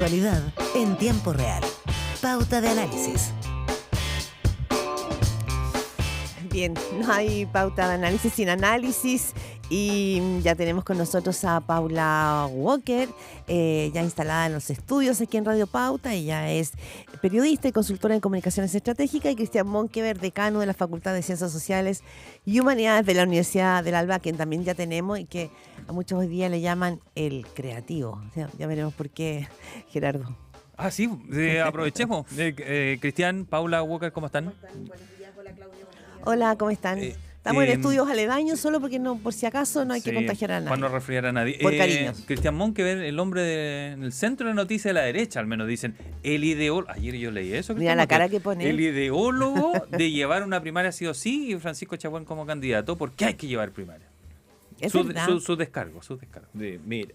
Actualidad en tiempo real. Pauta de análisis. Bien, no hay pauta de análisis sin análisis y ya tenemos con nosotros a Paula Walker, ya instalada en los estudios aquí en Radio Pauta. Ella es periodista y consultora en comunicaciones estratégicas, y Cristian Monkever, decano de la Facultad de Ciencias Sociales y Humanidades de la Universidad del Alba, quien también ya tenemos y que a muchos hoy día le llaman el creativo. O sea, ya veremos por qué, Gerardo. Ah, sí, aprovechemos. Cristian, Paula Walker, ¿cómo están? Buenos días, hola Claudia. Hola, ¿cómo están? Estamos en estudios aledaños solo porque no, por si acaso no hay que contagiar a nadie. Para no resfriar a nadie. Por cariño. Cristian Monkever, el hombre en el centro de la noticia de la derecha, al menos dicen, el ideólogo. Ayer yo leí eso. Mira la cara que pone. El ideólogo de llevar una primaria sí o sí, y Francisco Chaguán como candidato. ¿Por qué hay que llevar primaria? Su descargo.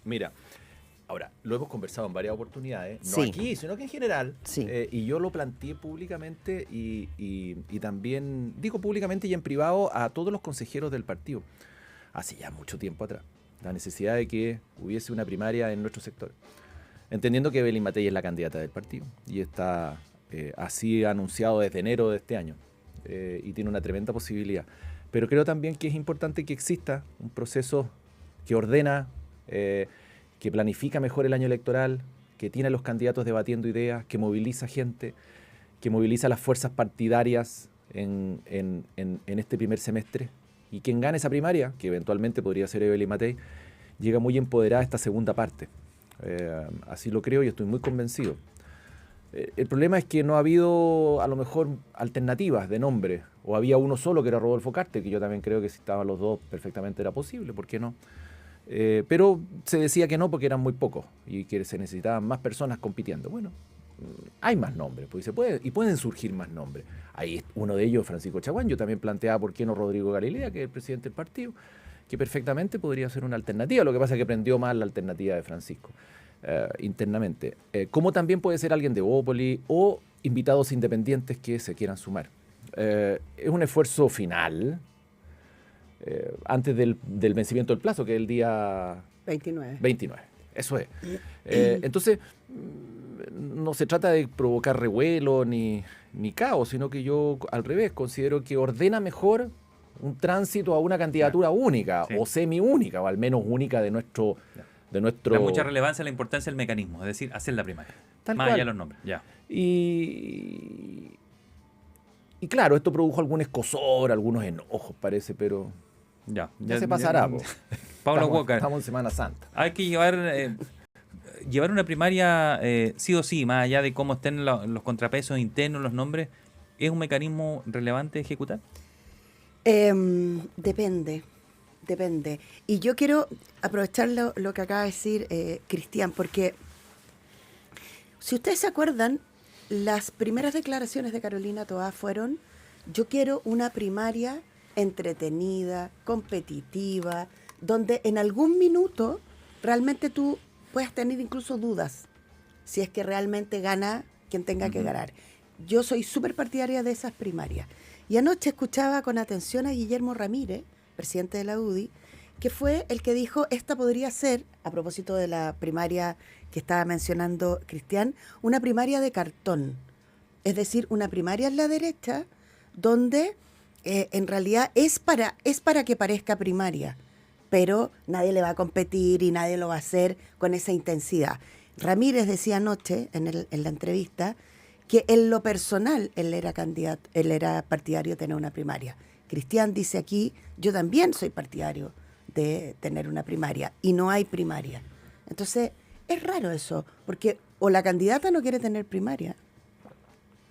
Mira, ahora, lo hemos conversado en varias oportunidades, no Sí. aquí, sino que en general, Sí. y yo lo planteé públicamente y también, digo públicamente y en privado, a todos los consejeros del partido, hace ya mucho tiempo atrás, la necesidad de que hubiese una primaria en nuestro sector, entendiendo que Evelyn Matei es la candidata del partido, y está así anunciado desde enero de este año, y tiene una tremenda posibilidad. Pero creo también que es importante que exista un proceso que ordena, que planifica mejor el año electoral, que tiene a los candidatos debatiendo ideas, que moviliza gente, que moviliza las fuerzas partidarias en este primer semestre. Y quien gane esa primaria, que eventualmente podría ser Evelyn Matei, llega muy empoderada a esta segunda parte. Así lo creo y estoy muy convencido. El problema es que no ha habido, a lo mejor, alternativas de nombre. O había uno solo, que era Rodolfo Carter, que yo también creo que si estaban los dos perfectamente era posible, ¿por qué no? Pero se decía que no porque eran muy pocos y que se necesitaban más personas compitiendo. Bueno, hay más nombres, pues y pueden surgir más nombres. Ahí uno de ellos, Francisco Chaguán. Yo también planteaba por qué no Rodrigo Galilea, que es el presidente del partido, que perfectamente podría ser una alternativa. Lo que pasa es que prendió más la alternativa de Francisco internamente. Como también puede ser alguien de Bópoli o invitados independientes que se quieran sumar. Es un esfuerzo final. Antes del vencimiento del plazo, que es el día 29. Eso es. Entonces, no se trata de provocar revuelo ni caos, sino que yo, al revés, considero que ordena mejor un tránsito a una candidatura única, o semi-única, o al menos única de nuestro... Da mucha relevancia a la importancia del mecanismo, es decir, hacer la primaria. Tal más cual. allá de los nombres, ya. Y claro, esto produjo algún escozor, algunos enojos, parece, pero... Ya se pasará. Paula Walker. Estamos en Semana Santa. Hay que llevar una primaria sí o sí, más allá de cómo estén los contrapesos internos, los nombres. ¿Es un mecanismo relevante de ejecutar? Depende. Y yo quiero aprovechar lo que acaba de decir Cristian, porque si ustedes se acuerdan, las primeras declaraciones de Carolina Toá fueron: yo quiero una primaria entretenida, competitiva, donde en algún minuto realmente tú puedas tener incluso dudas si es que realmente gana quien tenga que ganar. Yo soy súper partidaria de esas primarias. Y anoche escuchaba con atención a Guillermo Ramírez, presidente de la UDI, que fue el que dijo, esta podría ser, a propósito de la primaria que estaba mencionando Cristian, una primaria de cartón. Es decir, una primaria en la derecha donde en realidad es para que parezca primaria, pero nadie le va a competir y nadie lo va a hacer con esa intensidad. Ramírez decía anoche en la entrevista que en lo personal él era partidario de tener una primaria. Cristian dice aquí, yo también soy partidario de tener una primaria y no hay primaria. Entonces es raro eso, porque o la candidata no quiere tener primaria,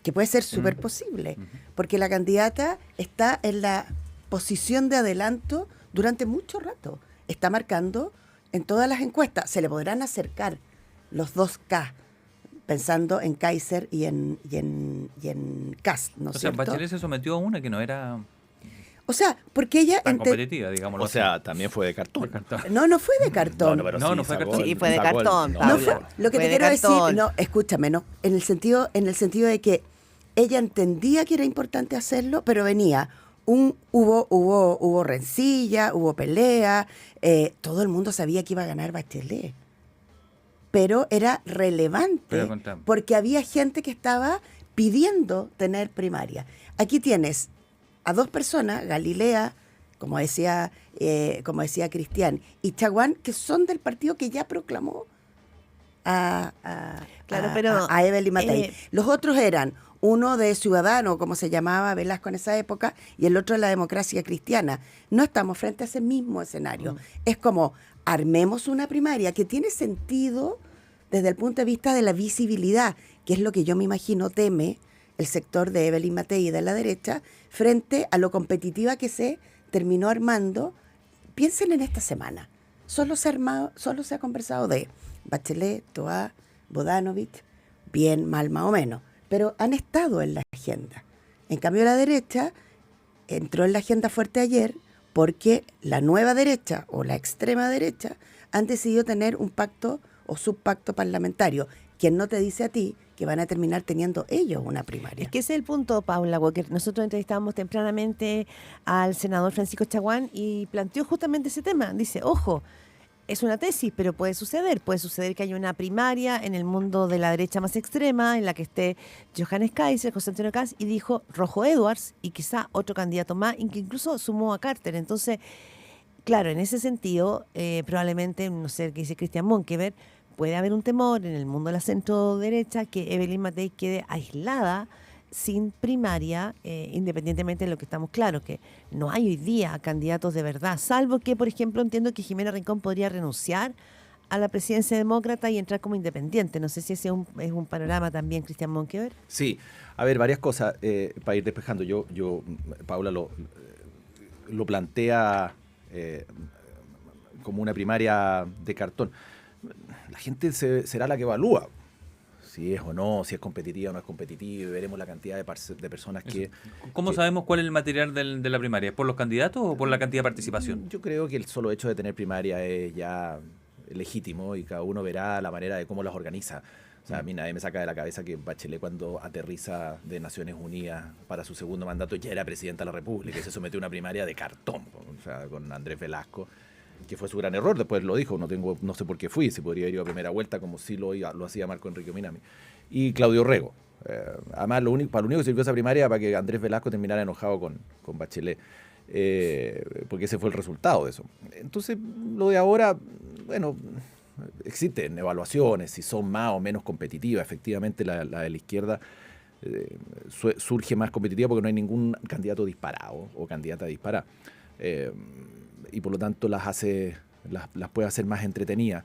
que puede ser súper posible, porque la candidata está en la posición de adelanto durante mucho rato. Está marcando en todas las encuestas. Se le podrán acercar los 2K, pensando en Kaiser y en Kast, ¿no es cierto? Bachelet se sometió a una que no era O sea, porque ella... tan competitiva, digamos. O sea, también fue de cartón. No fue de cartón. pero No, sí, no fue sacó cartón. Sí, fue de sacó cartón, no, Paula. No fue, lo que Fue te de quiero decir, cartón. no, escúchame, no, en el sentido de que ella entendía que era importante hacerlo, pero venía hubo rencilla, hubo pelea, todo el mundo sabía que iba a ganar Bachelet. pero era relevante Pero contamos. porque había gente que estaba pidiendo tener primaria. Aquí tienes a dos personas, Galilea, como decía Cristian, y Chaguán, que son del partido que ya proclamó a Evelyn Matei. Los otros eran uno de Ciudadano, como se llamaba Velasco en esa época, y el otro de la Democracia Cristiana. No estamos frente a ese mismo escenario. Es como, armemos una primaria que tiene sentido desde el punto de vista de la visibilidad, que es lo que yo me imagino teme el sector de Evelyn Matei y de la derecha, frente a lo competitiva que se terminó armando. Piensen en esta semana. Solo se ha conversado de Bachelet, Toá, Bodanovich, bien, mal, más o menos, pero han estado en la agenda. En cambio, la derecha entró en la agenda fuerte ayer porque la nueva derecha o la extrema derecha han decidido tener un pacto o subpacto parlamentario. ¿Quién no te dice a ti que van a terminar teniendo ellos una primaria? Es que ese es el punto, Paula Walker. Nosotros entrevistábamos tempranamente al senador Francisco Chaguán y planteó justamente ese tema. Dice, ojo, es una tesis, pero puede suceder que haya una primaria en el mundo de la derecha más extrema, en la que esté Johannes Kaiser, José Antonio Kast, y dijo Rojo Edwards, y quizá otro candidato más, y que incluso sumó a Carter. Entonces, claro, en ese sentido, probablemente, no sé qué dice Cristian Monkever, puede haber un temor en el mundo de la centro derecha que Evelyn Matei quede aislada, sin primaria, independientemente de lo que estamos claros, que no hay hoy día candidatos de verdad, salvo que, por ejemplo, entiendo que Jimena Rincón podría renunciar a la presidencia demócrata y entrar como independiente. No sé si ese es un panorama también, Cristian Monkever. Sí, a ver, varias cosas para ir despejando. Yo Paula, lo plantea como una primaria de cartón. La gente será la que evalúa si es o no, si es competitiva o no es competitiva, y veremos la cantidad de personas que... ¿Cómo sabemos cuál es el material de la primaria? ¿Por los candidatos o por la cantidad de participación? Yo creo que el solo hecho de tener primaria es ya legítimo y cada uno verá la manera de cómo las organiza. O sea, a mí nadie me saca de la cabeza que Bachelet, cuando aterriza de Naciones Unidas para su segundo mandato, ya era presidenta de la República y se sometió a una primaria de cartón, o sea, con Andrés Velasco, que fue su gran error. Después lo dijo, no sé por qué fui, si podría ir a primera vuelta como sí lo hacía Marco Enrique Minami. Y Claudio Rego. Además, para lo único que sirvió esa primaria para que Andrés Velasco terminara enojado con Bachelet, porque ese fue el resultado de eso. Entonces, lo de ahora, bueno, existen evaluaciones, si son más o menos competitivas. Efectivamente, la de la izquierda surge más competitiva porque no hay ningún candidato disparado o candidata disparada. Y por lo tanto las puede hacer más entretenidas.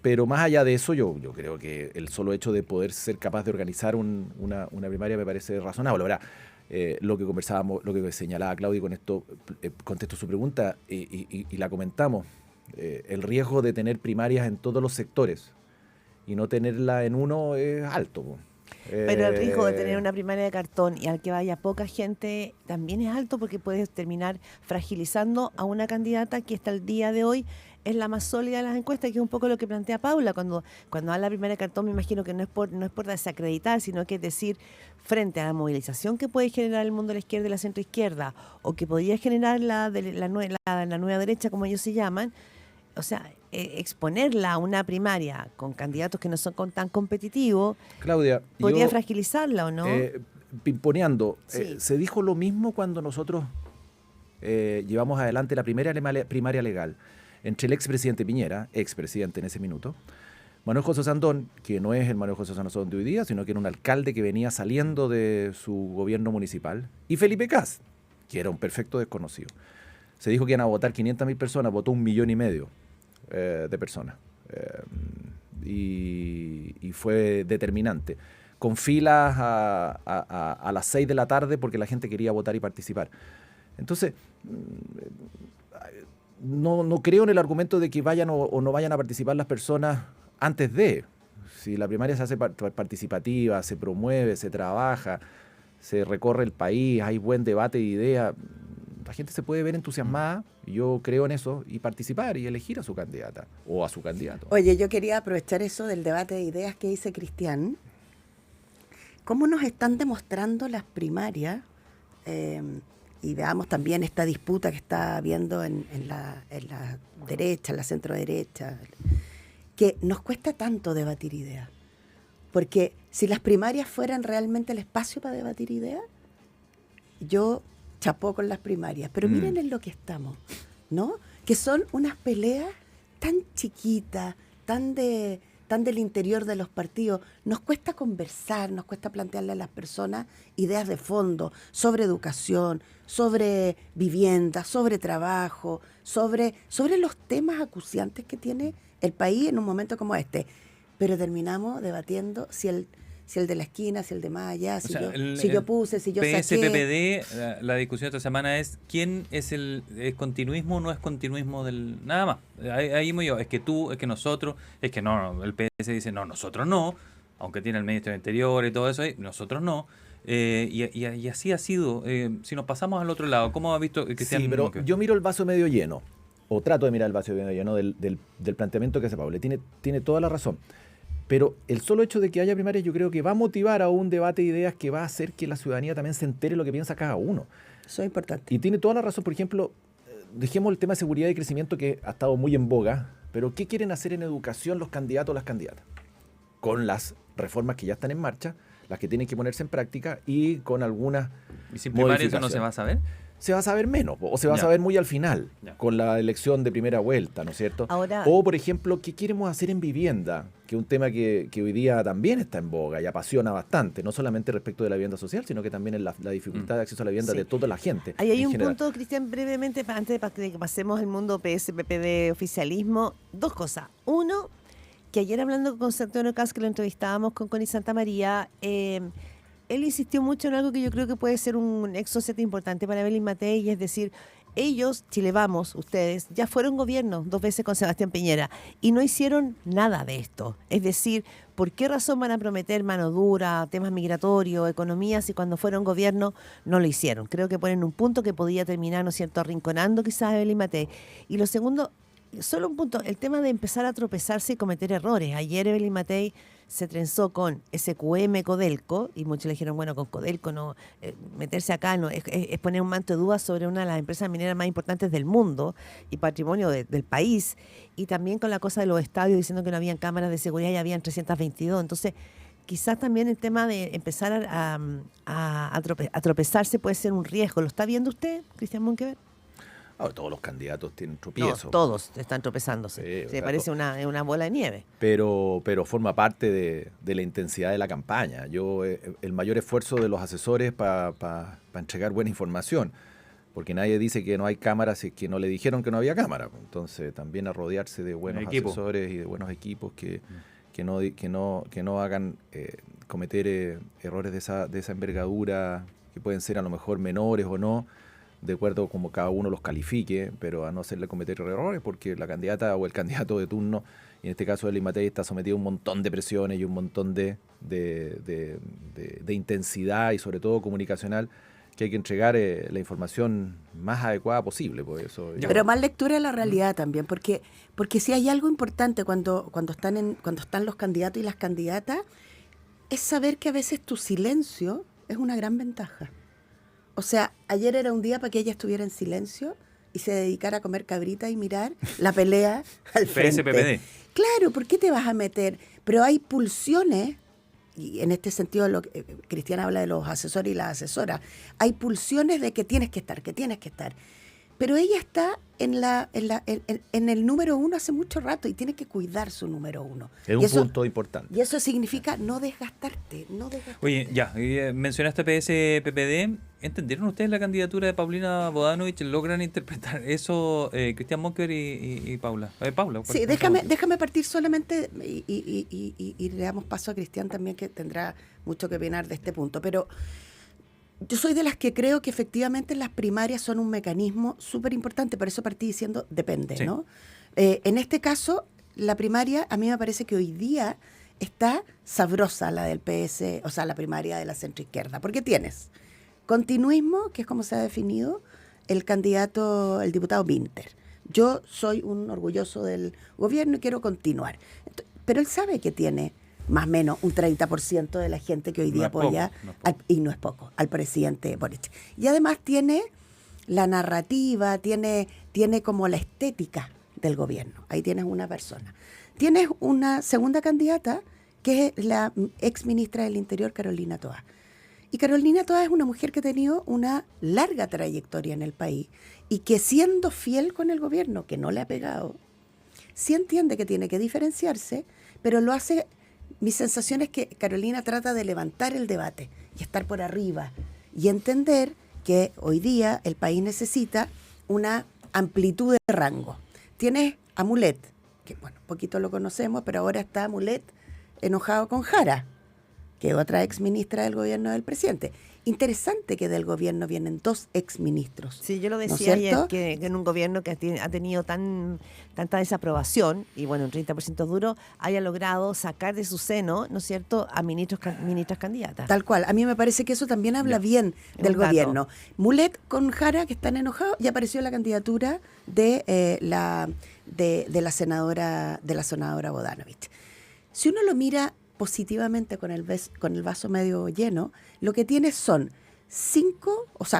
Pero más allá de eso, yo creo que el solo hecho de poder ser capaz de organizar una primaria me parece razonable. Ahora, lo que conversábamos, lo que señalaba Claudio, con esto contesto su pregunta y la comentamos, el riesgo de tener primarias en todos los sectores y no tenerla en uno es alto. Pero el riesgo de tener una primaria de cartón y al que vaya poca gente también es alto, porque puedes terminar fragilizando a una candidata que hasta el día de hoy es la más sólida de las encuestas, que es un poco lo que plantea Paula. Cuando habla de primaria de cartón, me imagino que no es por desacreditar, sino que es decir, frente a la movilización que puede generar el mundo de la izquierda y la centroizquierda, o que podría generar la nueva derecha, como ellos se llaman, o sea, exponerla a una primaria con candidatos que no son tan competitivos, Claudia, podría fragilizarla, ¿o no? Pimponeando, Sí. se dijo lo mismo cuando nosotros llevamos adelante la primera primaria legal entre el expresidente Piñera, expresidente en ese minuto, Manuel José Sandón, que no es el Manuel José Sandón de hoy día, sino que era un alcalde que venía saliendo de su gobierno municipal, y Felipe Kast, que era un perfecto desconocido. Se dijo que iban a votar 500.000 personas, votó 1,5 millones de personas. Y fue determinante. Con filas a las 6 de la tarde porque la gente quería votar y participar. Entonces, no creo en el argumento de que vayan o no vayan a participar las personas antes de. Si la primaria se hace participativa, se promueve, se trabaja, se recorre el país, hay buen debate de ideas, la gente se puede ver entusiasmada, y yo creo en eso, y participar y elegir a su candidata o a su candidato. Oye, yo quería aprovechar eso del debate de ideas que dice Cristian. ¿Cómo nos están demostrando las primarias? Y veamos también esta disputa que está habiendo en la derecha, en la centro derecha, que nos cuesta tanto debatir ideas. Porque si las primarias fueran realmente el espacio para debatir ideas, yo chapó con las primarias. Pero miren en lo que estamos, ¿no? Que son unas peleas tan chiquitas, tan del interior de los partidos. Nos cuesta conversar, nos cuesta plantearle a las personas ideas de fondo sobre educación, sobre vivienda, sobre trabajo, sobre los temas acuciantes que tiene el país en un momento como este. Pero terminamos debatiendo si el de la esquina, si el de más allá, si yo puse, si yo saqué. PSPPD, la discusión esta semana es quién es ¿es continuismo o no es continuismo del nada más. Ahí me yo, es que tú, es que nosotros, es que no, el PS dice no, nosotros no, aunque tiene el Ministerio del Interior y todo eso, nosotros no. Y así ha sido. Si nos pasamos al otro lado, ¿cómo ha visto Cristian? Sí, pero yo miro el vaso medio lleno, o trato de mirar el vaso medio lleno del planteamiento que hace Pablo. Tiene toda la razón. Pero el solo hecho de que haya primarias yo creo que va a motivar a un debate de ideas que va a hacer que la ciudadanía también se entere lo que piensa cada uno. Eso es importante. Y tiene toda la razón. Por ejemplo, dejemos el tema de seguridad y crecimiento que ha estado muy en boga, pero ¿qué quieren hacer en educación los candidatos o las candidatas? Con las reformas que ya están en marcha, las que tienen que ponerse en práctica y con algunas ¿Y sin primaria eso no se va a saber? Se va a saber menos, o se va a saber muy al final, con la elección de primera vuelta, ¿no es cierto? Ahora, o, por ejemplo, ¿qué queremos hacer en vivienda? Que es un tema que hoy día también está en boga y apasiona bastante, no solamente respecto de la vivienda social, sino que también en la dificultad de acceso a la vivienda de toda la gente. Ahí hay un general. punto, Cristian, brevemente, antes de que pasemos al mundo PSPPD oficialismo. Dos cosas. Uno, que ayer hablando con José Antonio Kast, que lo entrevistábamos con Connie Santamaría, él insistió mucho en algo que yo creo que puede ser un exocete importante para Evelyn Matei, y es decir, ellos, Chile Vamos, ustedes, ya fueron gobierno 2 veces con Sebastián Piñera y no hicieron nada de esto. Es decir, ¿por qué razón van a prometer mano dura, temas migratorios, economía, si cuando fueron gobierno no lo hicieron? Creo que ponen un punto que podía terminar, ¿no es cierto?, arrinconando quizás a Evelyn Matei. Y lo segundo, solo un punto, el tema de empezar a tropezarse y cometer errores. Ayer Evelyn Matei se trenzó con SQM Codelco, y muchos le dijeron, bueno, con Codelco no, meterse acá no, es poner un manto de dudas sobre una de las empresas mineras más importantes del mundo y patrimonio del país, y también con la cosa de los estadios, diciendo que no habían cámaras de seguridad y habían 322. Entonces, quizás también el tema de empezar a tropezarse puede ser un riesgo. ¿Lo está viendo usted, Cristian Monkever? Todos los candidatos tienen tropiezos. No, todos están tropezándose. Sí, parece una bola de nieve. Pero forma parte de la intensidad de la campaña. El mayor esfuerzo de los asesores para entregar buena información, porque nadie dice que no hay cámaras y que no le dijeron que no había cámara. Entonces también a rodearse de buenos asesores y de buenos equipos que no hagan cometer errores de esa envergadura, que pueden ser a lo mejor menores o no, de acuerdo como cada uno los califique, pero a no hacerle cometer errores, porque la candidata o el candidato de turno, y en este caso Evelyn Matei, está sometido a un montón de presiones y un montón de intensidad y sobre todo comunicacional, que hay que entregar la información más adecuada posible. Por eso, pero más lectura de la realidad también, porque si hay algo importante cuando están los candidatos y las candidatas, es saber que a veces tu silencio es una gran ventaja. O sea, ayer era un día para que ella estuviera en silencio y se dedicara a comer cabrita y mirar la pelea al frente. PSPPD. Claro, ¿por qué te vas a meter? Pero hay pulsiones, y en este sentido Cristian habla de los asesores y las asesoras, hay pulsiones de que tienes que estar. Pero ella está en el número 1 hace mucho rato y tiene que cuidar su número 1. Es un punto importante. Y eso significa no desgastarte. Oye, ya, mencionaste PSPPD. ¿Entendieron ustedes la candidatura de Paulina Bodanovich? ¿Logran interpretar eso, Cristian Monkever y Paula? Paula. Sí, déjame partir solamente y le damos paso a Cristian también, que tendrá mucho que opinar de este punto. Pero yo soy de las que creo que efectivamente las primarias son un mecanismo súper importante, por eso partí diciendo depende, sí, ¿no? En este caso, la primaria, a mí me parece que hoy día está sabrosa la del PS, o sea, la primaria de la centroizquierda, porque tienes continuismo, que es como se ha definido el diputado Winter. Yo soy un orgulloso del gobierno y quiero continuar. Pero él sabe que tiene más o menos un 30% de la gente que hoy día apoya, y no es poco, al presidente Boric. Y además tiene la narrativa, tiene como la estética del gobierno. Ahí tienes una persona. tienes una segunda candidata que es la ex ministra del Interior, Carolina Toá. Y Carolina Toá es una mujer que ha tenido una larga trayectoria en el país y que siendo fiel con el gobierno, que no le ha pegado, sí entiende que tiene que diferenciarse, pero lo hace. Mi sensación es que Carolina trata de levantar el debate y estar por arriba y entender que hoy día el país necesita una amplitud de rango. Tienes a Mulet, que bueno, poquito lo conocemos, pero ahora está Mulet enojado con Jara, que es otra ex ministra del gobierno del presidente. Interesante que del gobierno vienen 2 ex ministros. Sí, yo lo ¿No es decía ayer, cierto? que en un gobierno que ha tenido tanta desaprobación, y bueno, un 30% duro, haya logrado sacar de su seno, ¿no es cierto?, a ministras candidatas. Tal cual. A mí me parece que eso también habla bien del un dato. gobierno. Mulet con Jara, que están enojados, y apareció la candidatura de la senadora Bodanovich. Si uno lo mira positivamente con el vaso medio lleno, lo que tiene son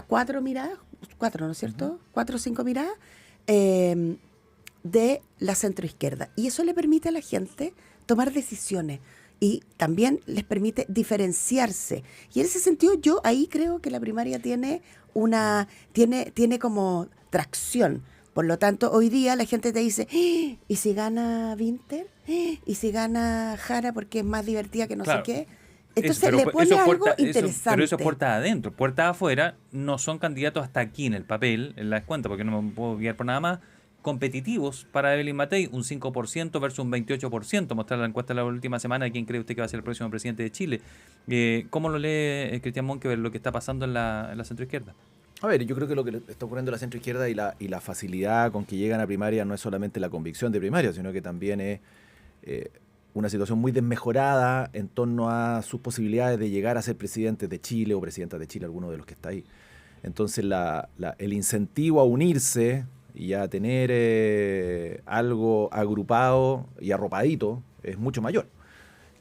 4 miradas, 4, ¿no es cierto? 4 o 5 miradas de la centroizquierda. Y eso le permite a la gente tomar decisiones y también les permite diferenciarse. Y en ese sentido yo ahí creo que la primaria tiene como tracción. Por lo tanto, hoy día la gente te dice, ¿y si gana Winter? ¿Y si gana Jara porque es más divertida que no Claro. sé qué? Entonces Pero le eso pone es algo puerta- interesante. pero eso es puertas adentro. Puertas afuera no son candidatos hasta aquí en el papel, en la cuenta, porque no me puedo guiar por nada más. Competitivos para Evelyn Matei, un 5% versus un 28%. Mostrar la encuesta de la última semana de quién cree usted que va a ser el próximo presidente de Chile. ¿Cómo lo lee Cristian Monkever lo que está pasando en la centroizquierda? A ver, yo creo que lo que le está ocurriendo a la centroizquierda y la facilidad con que llegan a primaria no es solamente la convicción de primaria, sino que también es una situación muy desmejorada en torno a sus posibilidades de llegar a ser presidentes de Chile o presidentas de Chile, alguno de los que está ahí. Entonces el incentivo a unirse y a tener algo agrupado y arropadito es mucho mayor,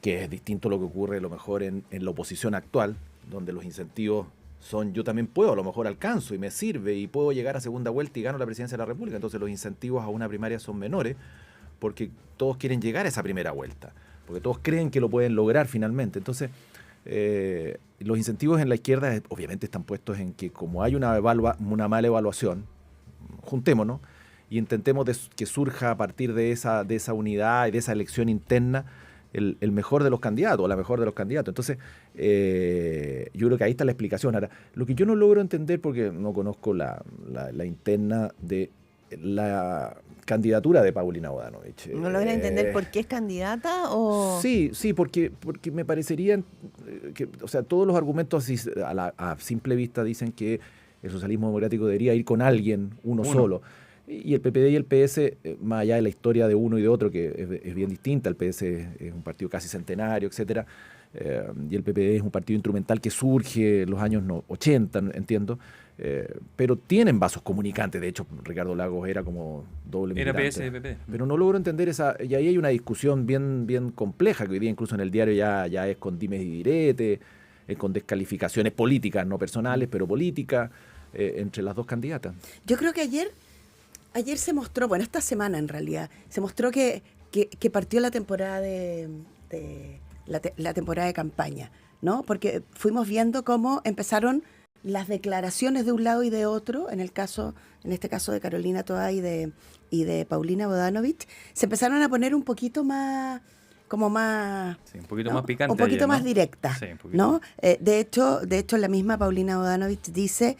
que es distinto a lo que ocurre a lo mejor en la oposición actual, donde los incentivos son yo también puedo, a lo mejor alcanzo y me sirve y puedo llegar a segunda vuelta y gano la presidencia de la República. Entonces los incentivos a una primaria son menores porque todos quieren llegar a esa primera vuelta, porque todos creen que lo pueden lograr finalmente. Entonces los incentivos en la izquierda obviamente están puestos en que como hay una mala evaluación, juntémonos y intentemos que surja a partir de esa unidad y de esa elección interna el mejor de los candidatos o la mejor de los candidatos. Entonces, yo creo que ahí está la explicación. Ahora, lo que yo no logro entender, porque no conozco la interna de la candidatura de Paulina Bodanovich. ¿No logras entender por qué es candidata o...? Sí, porque me parecerían que, o sea, todos los argumentos a simple vista dicen que el socialismo democrático debería ir con alguien, uno solo. Y el PPD y el PS, más allá de la historia de uno y de otro, que es bien distinta, el PS es un partido casi centenario, etcétera, y el PPD es un partido instrumental que surge en los años 80, entiendo, pero tienen vasos comunicantes. De hecho, Ricardo Lagos era como doble Era militante. PS y PPD. Pero no logro entender y ahí hay una discusión bien compleja, que hoy día incluso en el diario ya es con dimes y diretes, con descalificaciones políticas, no personales, pero políticas, entre las dos candidatas. Yo creo que ayer se mostró, bueno, esta semana en realidad, se mostró que partió la temporada la temporada de campaña, ¿no? Porque fuimos viendo cómo empezaron las declaraciones de un lado y de otro, en este caso de Carolina Toá y de Paulina Bodanovich, se empezaron a poner un poquito más, Sí, un poquito ¿no? más picante. Un poquito ayer, ¿no? más directa, Sí, un poquito. ¿no? De hecho, la misma Paulina Bodanovich dice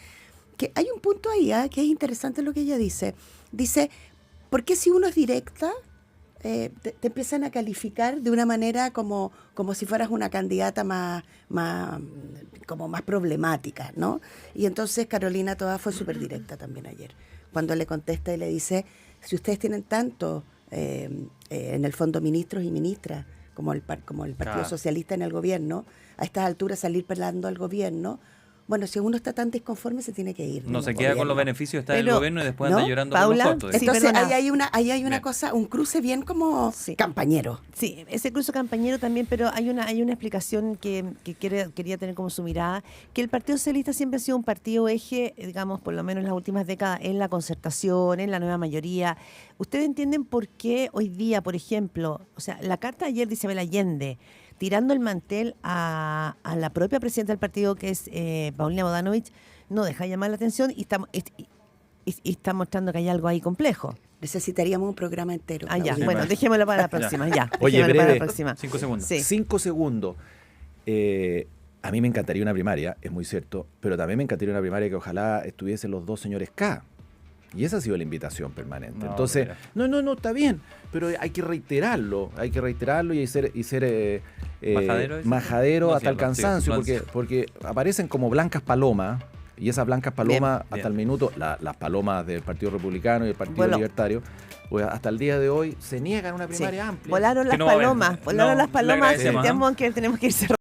que hay un punto ahí, que es interesante lo que ella dice. Dice, ¿por qué si uno es directa, te empiezan a calificar de una manera como si fueras una candidata más problemática, ¿no? Y entonces Carolina Toá fue súper directa también ayer, cuando le contesta y le dice, si ustedes tienen tanto, en el fondo, ministros y ministras, como el Partido Claro. Socialista en el gobierno, a estas alturas salir pelando al gobierno, bueno, si uno está tan disconforme se tiene que ir. No se del queda con los gobierno. beneficios, está en el Pero, gobierno y después ¿no? anda llorando Paula, por los costos. sí, Entonces perdona. ahí hay una Bien. cosa, un cruce bien como Sí. campañero. Sí, ese cruce campañero también, pero hay una explicación que quería tener como su mirada, que el Partido Socialista siempre ha sido un partido eje, digamos, por lo menos en las últimas décadas, en la concertación, en la nueva mayoría. ¿Ustedes entienden por qué hoy día, por ejemplo, o sea, la carta de ayer de Isabel Allende, tirando el mantel a la propia presidenta del partido, que es Paulina Bodanovich, no deja de llamar la atención y está mostrando que hay algo ahí complejo? Necesitaríamos un programa entero. Ah, ya, Claudia. bueno, dejémoslo para la próxima, ya. Oye, dejémoslo para breve. la próxima. 5 segundos. Sí. 5 segundos. A mí me encantaría una primaria, es muy cierto, pero también me encantaría una primaria que ojalá estuviesen los dos señores K. Y esa ha sido la invitación permanente. No, Entonces, pero no, está bien, pero hay que reiterarlo y ser ¿Majadero es? majadero No, hasta sí, el cansancio, sí, porque aparecen como blancas palomas, y esas blancas palomas, Bien, hasta bien. el minuto, las palomas del Partido Republicano y el Partido Bueno. Libertario, pues hasta el día de hoy se niegan a una Sí. primaria amplia. Volaron Que las no va a haber. palomas, volaron No, las le palomas, agradecemos, sentíamos que tenemos que ir cerrando.